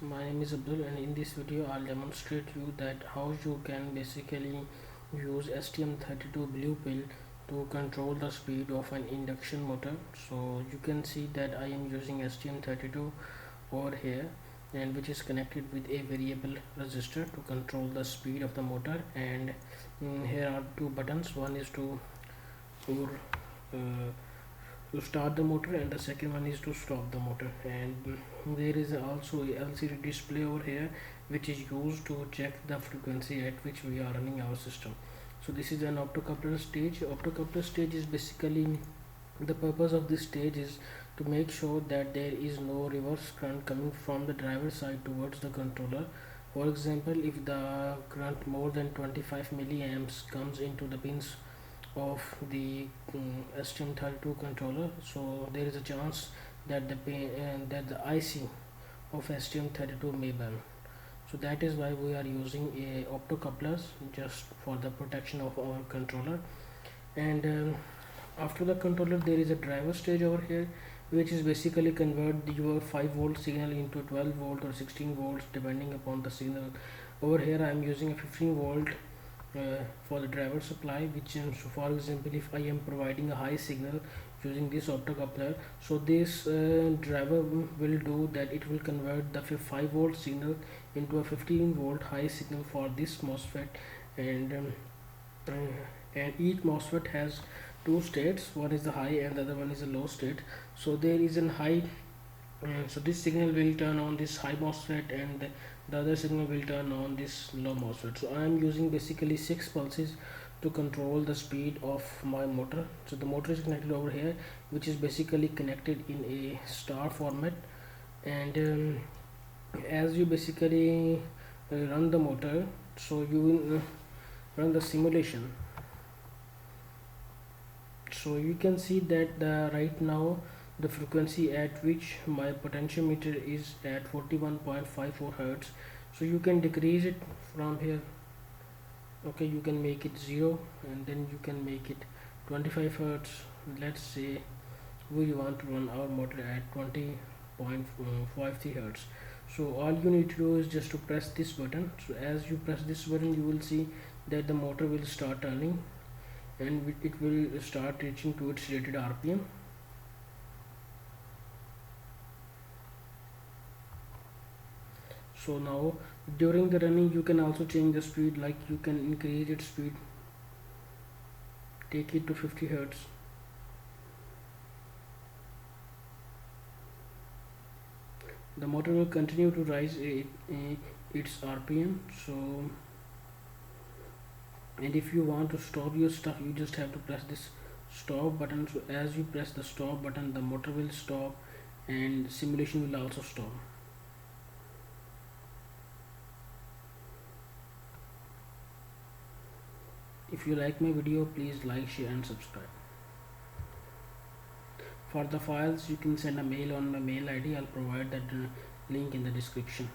My name is Abdul, and in this video I'll demonstrate you that how you can basically use STM32 Blue Pill to control the speed of an induction motor. So you can see that I am using STM32 over here, and which is connected with a variable resistor to control the speed of the motor. And here are two buttons. One is for uh, to start the motor, and the second one is to stop the motor. And there is also a LCD display over here which is used to check the frequency at which we are running our system. So this is an optocoupler stage. Optocoupler stage is basically, the purpose of this stage is to make sure that there is no reverse current coming from the driver side towards the controller. For example, if the current more than 25 milliamps comes into the pins of the STM32 controller, so there is a chance that the IC of STM32 may burn. So that is why we are using a optocouplers, just for the protection of our controller. And after the controller, there is a driver stage over here, which is basically convert your 5-volt signal into 12 volt or 16 volts depending upon the signal. Over here I am using a 15 volt for the driver supply, which so for example, if I am providing a high signal using this optocoupler, so this driver will do that, it will convert the 5-volt signal into a 15-volt high signal for this MOSFET. And and each MOSFET has two states, one is the high and the other one is a low state. So there is a high, so this signal will turn on this high MOSFET, and the other signal will turn on this low MOSFET. So I am using basically 6 pulses to control the speed of my motor. So the motor is connected over here, which is basically connected in a star format. And as you basically run the motor, so you will run the simulation. So you can see that right now the frequency at which my potentiometer is at 41.54 Hertz. So you can decrease it from here. Okay, you can make it 0, and then you can make it 25 Hertz. Let's say we want to run our motor at 20.53 Hertz. So all you need to do is just to press this button. So as you press this button, you will see that the motor will start turning, and it will start reaching to its rated RPM. So now during the running, you can also change the speed, like you can increase its speed, take it to 50 Hertz. The motor will continue to rise its RPM. So, and if you want to stop your stuff, you just have to press this stop button. So as you press the stop button, the motor will stop and simulation will also stop. If you like my video, please like, share and subscribe. For the files, you can send a mail on my mail ID. I'll provide that link in the description.